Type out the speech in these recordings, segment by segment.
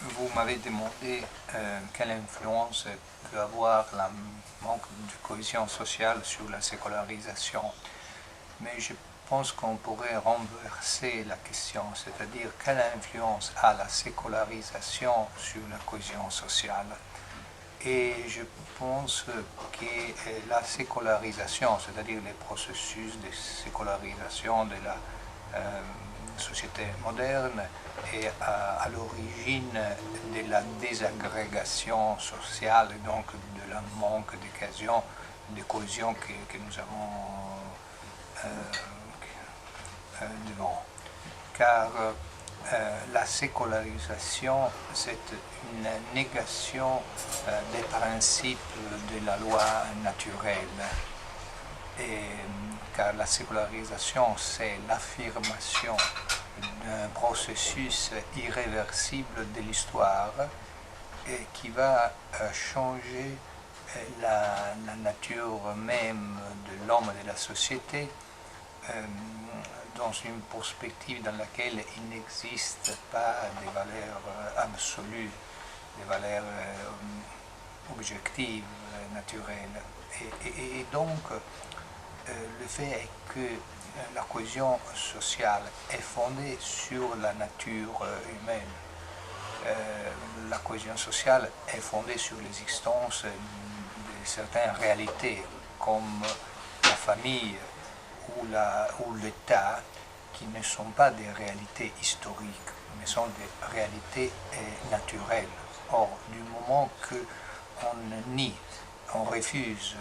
Vous m'avez demandé quelle influence peut avoir le manque de cohésion sociale sur la sécularisation. Mais je pense qu'on pourrait renverser la question, c'est-à-dire quelle influence a la sécularisation sur la cohésion sociale. Et je pense que la sécularisation, c'est-à-dire les processus de sécularisation de la société moderne, est à l'origine de la désagrégation sociale et donc de la manque de cohésion que nous avons devant. Car la sécularisation, c'est une négation des principes de la loi naturelle. Car la sécularisation, c'est l'affirmation d'un processus irréversible de l'histoire et qui va changer la nature même de l'homme et de la société dans une perspective dans laquelle il n'existe pas des valeurs absolues, des valeurs objectives, naturelles. Et donc, le fait est que la cohésion sociale est fondée sur la nature humaine. La cohésion sociale est fondée sur l'existence de certaines réalités, comme la famille ou l'État, qui ne sont pas des réalités historiques, mais sont des réalités naturelles. Or, du moment qu'on nie, on refuse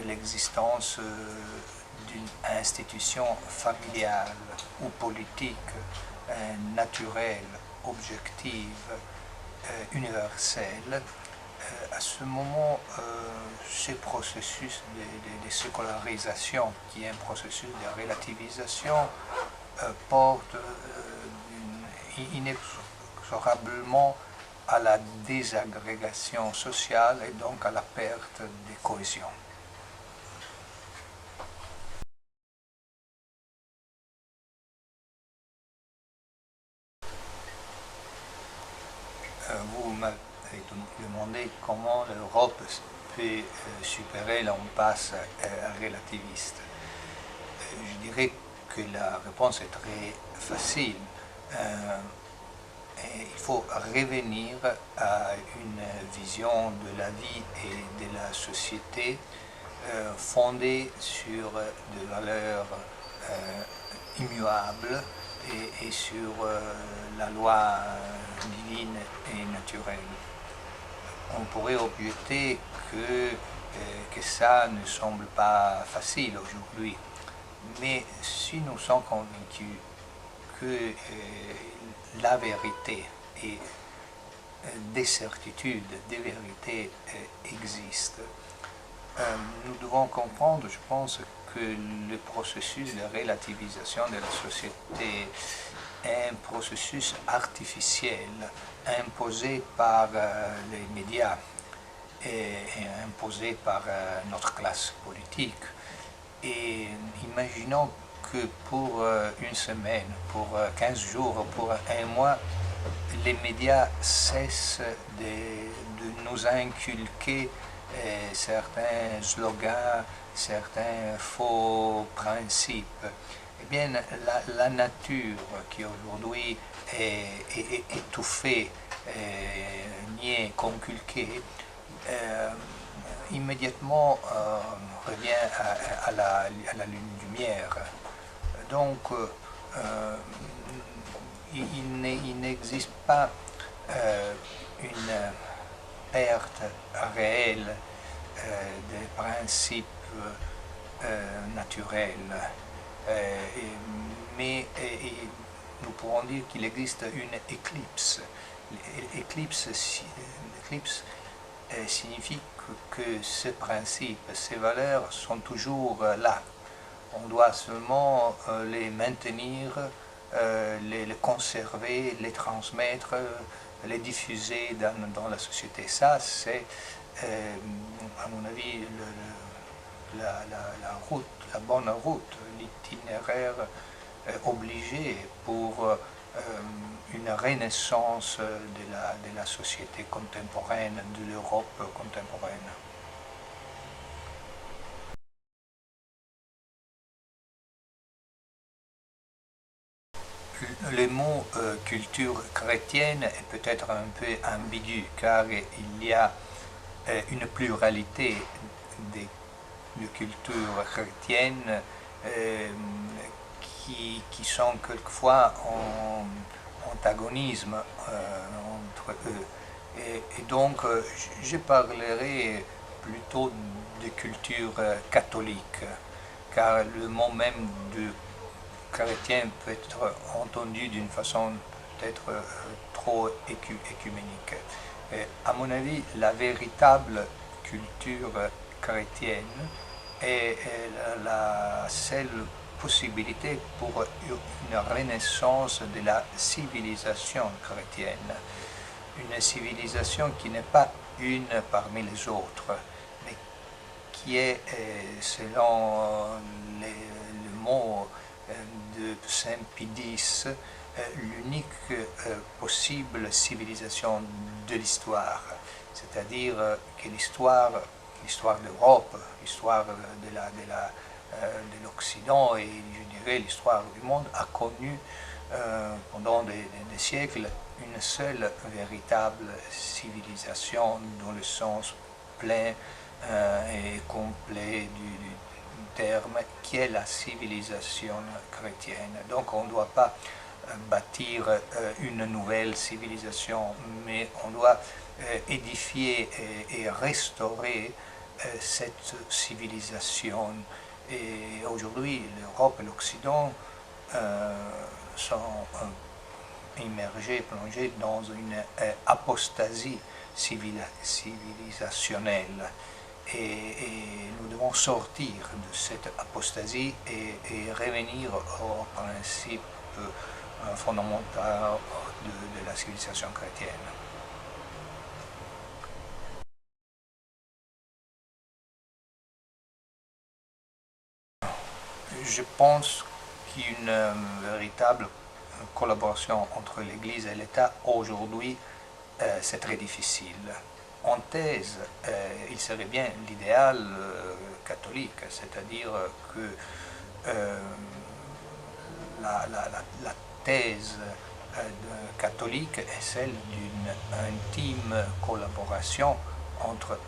l'existence d'une institution familiale ou politique, naturelle, objective, universelle, à ce moment, ce processus de sécularisation, qui est un processus de relativisation, porte inexorablement à la désagrégation sociale et donc à la perte de cohésion. Vous m'avez demandé comment l'Europe peut supérer l'impasse relativiste. Je dirais que la réponse est très facile. Il faut revenir à une vision de la vie et de la société fondée sur des valeurs immuables et sur la loi divine et naturelle. On pourrait objecter que ça ne semble pas facile aujourd'hui, mais si nous sommes convaincus que la vérité et des certitudes, des vérités existent, nous devons comprendre, je pense, que le processus de relativisation de la société est un processus artificiel imposé par les médias et imposé par notre classe politique. Et imaginons que pour une semaine, pour 15 jours, pour un mois, les médias cessent de nous inculquer certains slogans, certains faux principes. Eh bien, la nature qui aujourd'hui est étouffée, niée, conculquée, immédiatement revient à la lumière. Donc, il n'existe pas une perte réelle des principes naturels, mais nous pourrons dire qu'il existe une éclipse. L'éclipse signifie que ces principes, ces valeurs sont toujours là. On doit seulement les maintenir, les conserver, les transmettre, les diffuser dans la société. Ça, c'est, à mon avis, la bonne route, l'itinéraire obligé pour une renaissance de la société contemporaine, de l'Europe contemporaine. Le mot culture chrétienne est peut-être un peu ambigu car il y a une pluralité de cultures chrétiennes qui sont quelquefois en antagonisme entre eux. Et donc je parlerai plutôt de culture catholique car le mot même de chrétien peut être entendu d'une façon peut-être trop écuménique. À mon avis, la véritable culture chrétienne est la seule possibilité pour une renaissance de la civilisation chrétienne. Une civilisation qui n'est pas une parmi les autres, mais qui est, selon le mot de Saint Pie X, l'unique possible civilisation de l'histoire. C'est-à-dire que l'histoire d'Europe, l'histoire de l'Occident et je dirais l'histoire du monde a connu pendant des siècles une seule véritable civilisation dans le sens plein et complet du terme, qui est la civilisation chrétienne. Donc on ne doit pas bâtir une nouvelle civilisation, mais on doit édifier et restaurer cette civilisation. Et aujourd'hui, l'Europe et l'Occident sont immergés, plongés dans une apostasie civilisationnelle. Et nous devons sortir de cette apostasie et revenir au principe fondamental de la civilisation chrétienne. Je pense qu'il y a une véritable collaboration entre l'Église et l'État aujourd'hui, c'est très difficile. En thèse, il serait bien l'idéal catholique, c'est-à-dire que la thèse catholique est celle d'une intime collaboration entre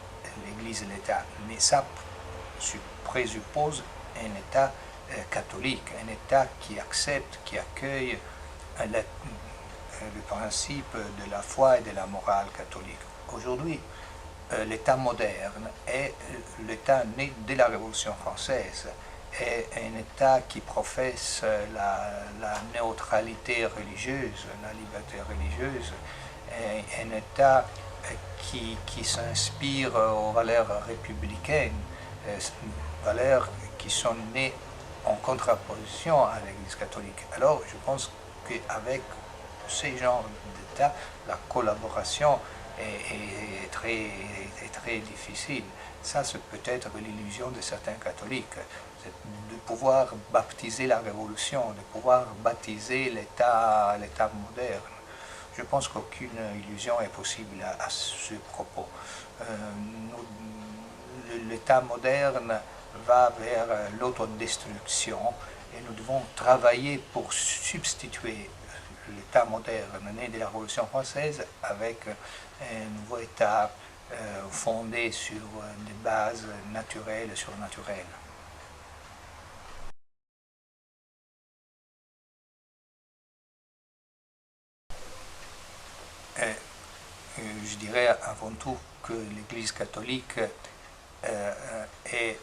l'Église et l'État. Mais ça présuppose un État catholique, un État qui accepte, qui accueille le principe de la foi et de la morale catholique. Aujourd'hui, l'État moderne est l'État né de la Révolution française, est un État qui professe la neutralité religieuse, la liberté religieuse, est un État qui s'inspire aux valeurs républicaines, valeurs qui sont nées en contraposition à l'Église catholique. Alors je pense qu'avec ces genres d'États, la collaboration est très difficile. Ça, c'est peut-être l'illusion de certains catholiques, de pouvoir baptiser la révolution, de pouvoir baptiser l'État moderne. Je pense qu'aucune illusion est possible à ce propos. L'État moderne va vers l'autodestruction et nous devons travailler pour substituer l'État moderne né de la Révolution française avec un nouveau État fondé sur des bases naturelles et surnaturelles. Je dirais avant tout que l'Église catholique est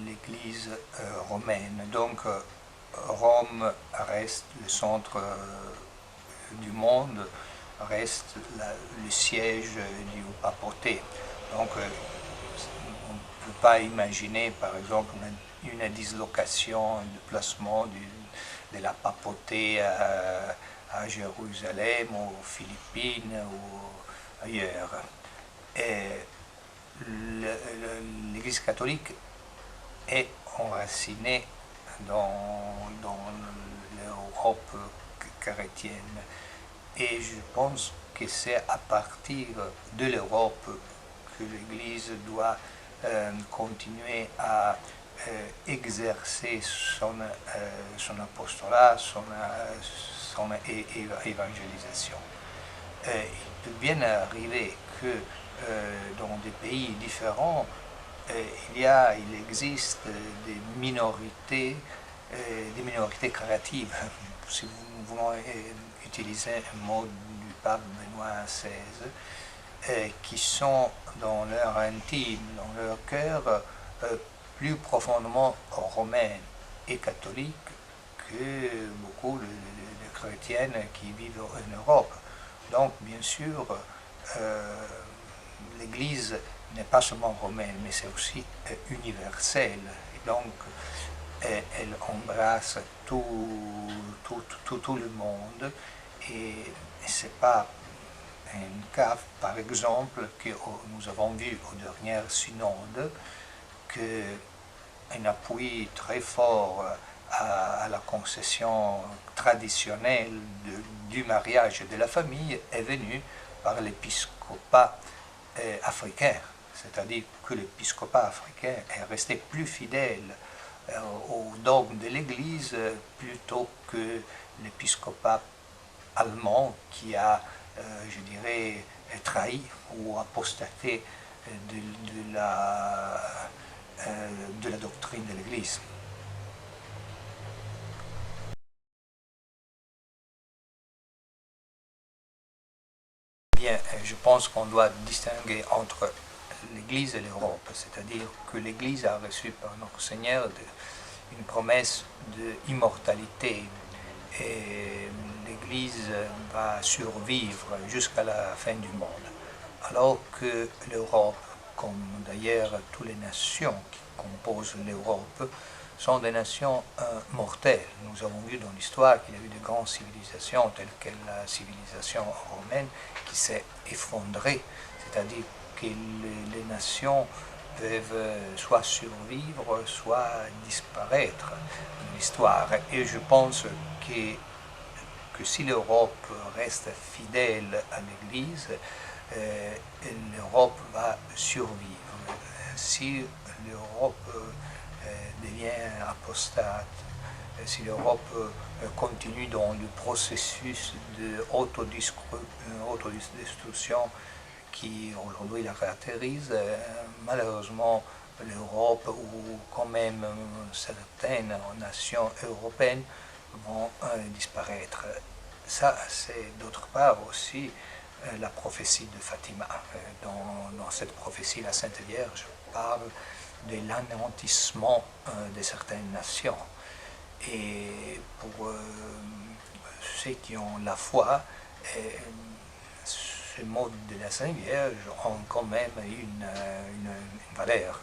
l'Église romaine. Donc Rome reste le centre du monde, reste le siège du papauté. Donc on ne peut pas imaginer par exemple une dislocation, un déplacement de la papauté à Jérusalem, aux Philippines ou ailleurs. Et l'Église catholique est enracinée dans l'Europe chrétienne. Et je pense que c'est à partir de l'Europe que l'Église doit continuer à exercer son apostolat, son évangélisation. Il peut bien arriver que dans des pays différents, il existe des minorités créatives. Si nous voulons utiliser un mot du pape Benoît XVI, qui sont dans leur intime, dans leur cœur, plus profondément romaines et catholiques que beaucoup de chrétiennes qui vivent en Europe. Donc, bien sûr, l'Église n'est pas seulement romaine, mais c'est aussi universelle. Et donc, elle embrasse tout le monde. Et ce n'est pas un cas, par exemple, que nous avons vu au dernier synode, qu'un appui très fort à la concession traditionnelle du mariage et de la famille est venu par l'épiscopat africain. C'est-à-dire que l'épiscopat africain est resté plus fidèle au dogme de l'Église plutôt que l'épiscopat allemand qui a, je dirais, trahi ou apostaté de la doctrine de l'Église. Bien, je pense qu'on doit distinguer entre l'Église et l'Europe, c'est-à-dire que l'Église a reçu par notre Seigneur une promesse d'immortalité, et l'Église va survivre jusqu'à la fin du monde, alors que l'Europe, comme d'ailleurs toutes les nations qui composent l'Europe, sont des nations mortelles. Nous avons vu dans l'histoire qu'il y a eu de grandes civilisations, telles que la civilisation romaine, qui s'est effondrée, c'est-à-dire que les nations peuvent soit survivre, soit disparaître dans l'histoire. Et je pense que si l'Europe reste fidèle à l'Église, l'Europe va survivre. Si l'Europe devient apostate, si l'Europe continue dans le processus d'autodestruction qui aujourd'hui la caractérise, malheureusement l'Europe ou quand même certaines nations européennes vont disparaître. Ça, c'est d'autre part aussi la prophétie de Fatima. Dans cette prophétie, la Sainte Vierge parle de l'anéantissement de certaines nations. Et pour ceux qui ont la foi, ces mots de la Sainte Vierge ont quand même une valeur.